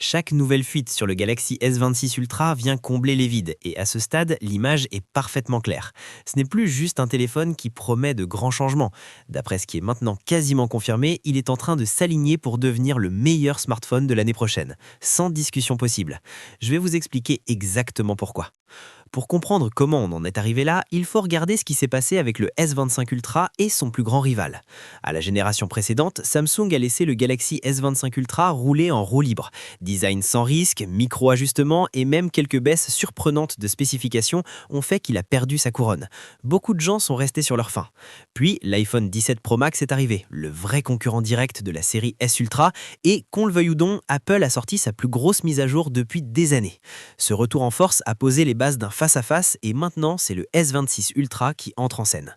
Chaque nouvelle fuite sur le Galaxy S26 Ultra vient combler les vides et à ce stade, l'image est parfaitement claire. Ce n'est plus juste un téléphone qui promet de grands changements. D'après ce qui est maintenant quasiment confirmé, il est en train de s'aligner pour devenir le meilleur smartphone de l'année prochaine, sans discussion possible. Je vais vous expliquer exactement pourquoi. Pour comprendre comment on en est arrivé là, il faut regarder ce qui s'est passé avec le S25 Ultra et son plus grand rival. À la génération précédente, Samsung a laissé le Galaxy S25 Ultra rouler en roue libre. Design sans risque, micro-ajustements et même quelques baisses surprenantes de spécifications ont fait qu'il a perdu sa couronne. Beaucoup de gens sont restés sur leur faim. Puis l'iPhone 17 Pro Max est arrivé, le vrai concurrent direct de la série S Ultra, et qu'on le veuille ou non, Apple a sorti sa plus grosse mise à jour depuis des années. Ce retour en force a posé les bases d'un face-à-face et maintenant c'est le S26 Ultra qui entre en scène.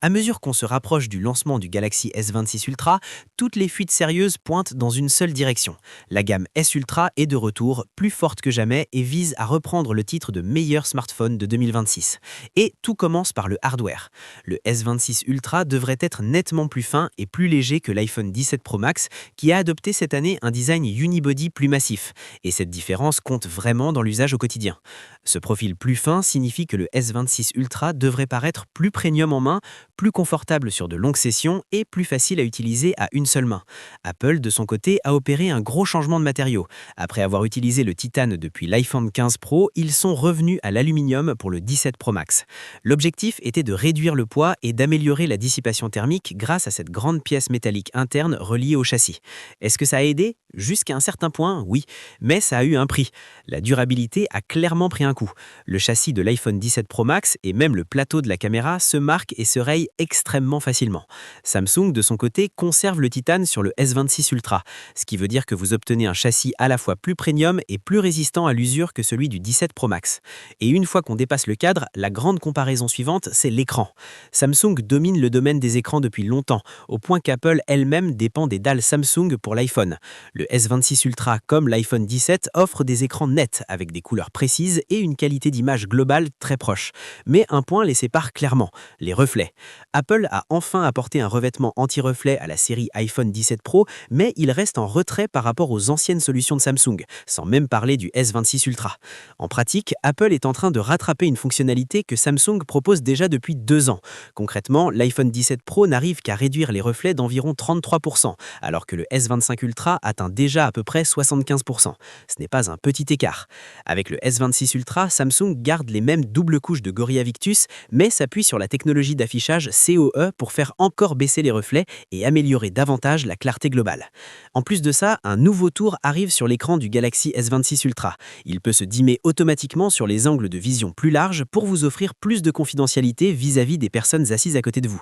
À mesure qu'on se rapproche du lancement du Galaxy S26 Ultra, toutes les fuites sérieuses pointent dans une seule direction. La gamme S Ultra est de retour, plus forte que jamais et vise à reprendre le titre de meilleur smartphone de 2026. Et tout commence par le hardware. Le S26 Ultra devrait être nettement plus fin et plus léger que l'iPhone 17 Pro Max qui a adopté cette année un design unibody plus massif. Et cette différence compte vraiment dans l'usage au quotidien. Ce profil plus fin signifie que le S26 Ultra devrait paraître plus premium en main, plus confortable sur de longues sessions et plus facile à utiliser à une seule main. Apple, de son côté, a opéré un gros changement de matériaux. Après avoir utilisé le titane depuis l'iPhone 15 Pro, ils sont revenus à l'aluminium pour le 17 Pro Max. L'objectif était de réduire le poids et d'améliorer la dissipation thermique grâce à cette grande pièce métallique interne reliée au châssis. Est-ce que ça a aidé? Jusqu'à un certain point, oui, mais ça a eu un prix. La durabilité a clairement pris un coup. Le châssis de l'iPhone 17 Pro Max et même le plateau de la caméra se marquent et se rayent extrêmement facilement. Samsung, de son côté, conserve le titane sur le S26 Ultra, ce qui veut dire que vous obtenez un châssis à la fois plus premium et plus résistant à l'usure que celui du 17 Pro Max. Et une fois qu'on dépasse le cadre, la grande comparaison suivante, c'est l'écran. Samsung domine le domaine des écrans depuis longtemps, au point qu'Apple elle-même dépend des dalles Samsung pour l'iPhone. Le S26 Ultra, comme l'iPhone 17, offre des écrans nets avec des couleurs précises et une qualité d'image globale très proche. Mais un point les sépare clairement, les reflets. Apple a enfin apporté un revêtement anti-reflet à la série iPhone 17 Pro, mais il reste en retrait par rapport aux anciennes solutions de Samsung, sans même parler du S26 Ultra. En pratique, Apple est en train de rattraper une fonctionnalité que Samsung propose déjà depuis 2 ans. Concrètement, l'iPhone 17 Pro n'arrive qu'à réduire les reflets d'environ 33%, alors que le S25 Ultra atteint déjà à peu près 75%. Ce n'est pas un petit écart. Avec le S26 Ultra, Samsung garde les mêmes doubles couches de Gorilla Victus, mais s'appuie sur la technologie d'affichage COE pour faire encore baisser les reflets et améliorer davantage la clarté globale. En plus de ça, un nouveau tour arrive sur l'écran du Galaxy S26 Ultra. Il peut se dimmer automatiquement sur les angles de vision plus larges pour vous offrir plus de confidentialité vis-à-vis des personnes assises à côté de vous.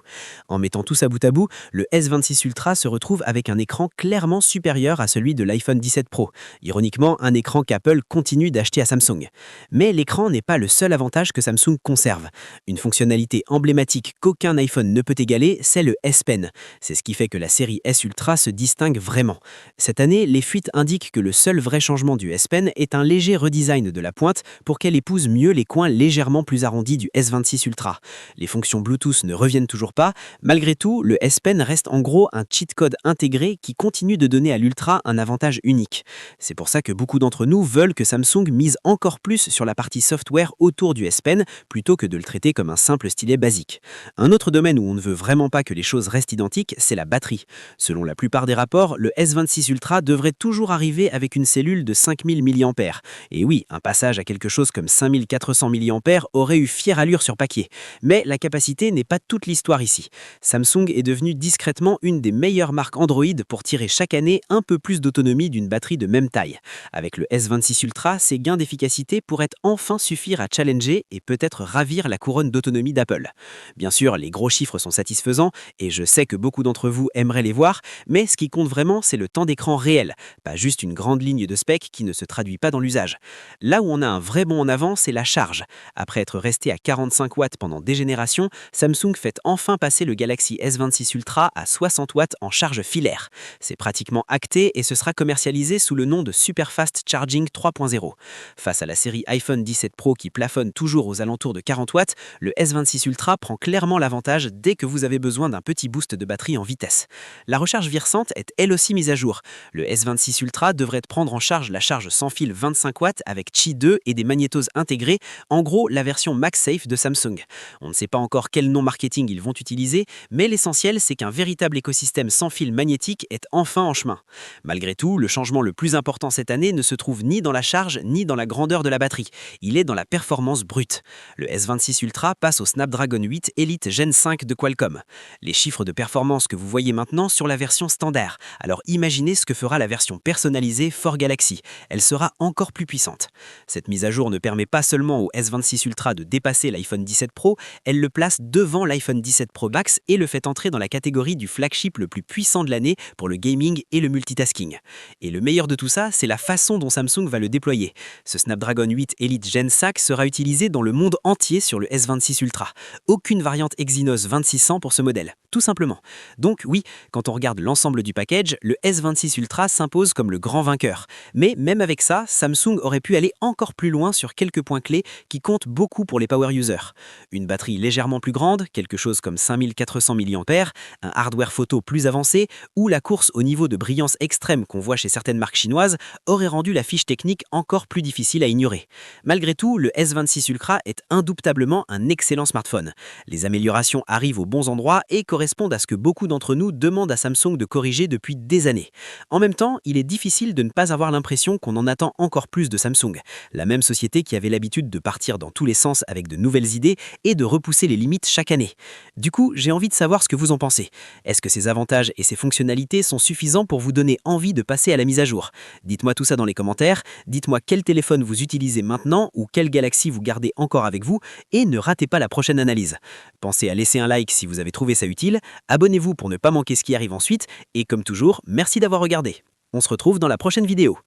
En mettant tout ça bout à bout, le S26 Ultra se retrouve avec un écran clairement supérieur à celui de l'iPhone 17 Pro. Ironiquement, un écran qu'Apple continue d'acheter à Samsung. Mais l'écran n'est pas le seul avantage que Samsung conserve. Une fonctionnalité emblématique qu'aucun iPhone ne peut égaler, c'est le S Pen. C'est ce qui fait que la série S Ultra se distingue vraiment. Cette année, les fuites indiquent que le seul vrai changement du S Pen est un léger redesign de la pointe pour qu'elle épouse mieux les coins légèrement plus arrondis du S26 Ultra. Les fonctions Bluetooth ne reviennent toujours pas. Malgré tout, le S Pen reste en gros un cheat code intégré qui continue de donner à l'Ultra un avantage unique. C'est pour ça que beaucoup d'entre nous veulent que Samsung mise encore plus sur la partie software autour du S Pen plutôt que de le traiter comme un simple stylet basique. Un autre domaine où on ne veut vraiment pas que les choses restent identiques, c'est la batterie. Selon la plupart des rapports, le S26 Ultra devrait toujours arriver avec une cellule de 5000 mAh. Et oui, un passage à quelque chose comme 5400 mAh aurait eu fière allure sur papier. Mais la capacité n'est pas toute l'histoire ici. Samsung est devenue discrètement une des meilleures marques Android pour tirer chaque année un peu plus d'autonomie d'une batterie de même taille. Avec le S26 Ultra, ces gains d'efficacité pourraient enfin suffire à challenger et peut-être ravir la couronne d'autonomie d'Apple. Bien sûr, les gros chiffres sont satisfaisants et je sais que beaucoup d'entre vous aimeraient les voir, mais ce qui compte vraiment, c'est le temps d'écran réel, pas juste une grande ligne de spec qui ne se traduit pas dans l'usage. Là où on a un vrai bond en avant, c'est la charge. Après être resté à 45 watts pendant des générations, Samsung fait enfin passer le Galaxy S26 Ultra à 60 watts en charge filaire. C'est pratiquement acté et ce sera commercialisé sous le nom de Superfast Charging 3.0. Face à la série iPhone 17 Pro qui plafonne toujours aux alentours de 40 watts, le S26 Ultra prend clairement l'avantage davantage dès que vous avez besoin d'un petit boost de batterie en vitesse. La recharge versante est elle aussi mise à jour. Le S26 Ultra devrait prendre en charge la charge sans fil 25 watts avec Qi 2 et des magnétoses intégrées, en gros la version MagSafe de Samsung. On ne sait pas encore quel nom marketing ils vont utiliser, mais l'essentiel c'est qu'un véritable écosystème sans fil magnétique est enfin en chemin. Malgré tout, le changement le plus important cette année ne se trouve ni dans la charge ni dans la grandeur de la batterie. Il est dans la performance brute. Le S26 Ultra passe au Snapdragon 8 Elite Gen 5 de Qualcomm. Les chiffres de performance que vous voyez maintenant sur la version standard. Alors imaginez ce que fera la version personnalisée For Galaxy. Elle sera encore plus puissante. Cette mise à jour ne permet pas seulement au S26 Ultra de dépasser l'iPhone 17 Pro, elle le place devant l'iPhone 17 Pro Max et le fait entrer dans la catégorie du flagship le plus puissant de l'année pour le gaming et le multitasking. Et le meilleur de tout ça, c'est la façon dont Samsung va le déployer. Ce Snapdragon 8 Elite Gen 5 sera utilisé dans le monde entier sur le S26 Ultra. Aucune variante Exynos 2600 pour ce modèle, tout simplement. Donc oui, quand on regarde l'ensemble du package, le S26 Ultra s'impose comme le grand vainqueur. Mais même avec ça, Samsung aurait pu aller encore plus loin sur quelques points clés qui comptent beaucoup pour les power users. Une batterie légèrement plus grande, quelque chose comme 5400 mAh, un hardware photo plus avancé ou la course au niveau de brillance extrême qu'on voit chez certaines marques chinoises aurait rendu la fiche technique encore plus difficile à ignorer. Malgré tout, le S26 Ultra est indoutablement un excellent smartphone. Les améliorations arrivent aux bons endroits et correspondent à ce que beaucoup d'entre nous demandent à Samsung de corriger depuis des années. En même temps, il est difficile de ne pas avoir l'impression qu'on en attend encore plus de Samsung, la même société qui avait l'habitude de partir dans tous les sens avec de nouvelles idées et de repousser les limites chaque année. Du coup, j'ai envie de savoir ce que vous en pensez. Est-ce que ces avantages et ces fonctionnalités sont suffisants pour vous donner envie de passer à la mise à jour? Dites-moi tout ça dans les commentaires, dites-moi quel téléphone vous utilisez maintenant ou quelle Galaxy vous gardez encore avec vous et ne ratez pas la prochaine analyse. Pensez à laisser un like si vous avez trouvé ça utile, abonnez-vous pour ne pas manquer ce qui arrive ensuite et comme toujours, merci d'avoir regardé. On se retrouve dans la prochaine vidéo.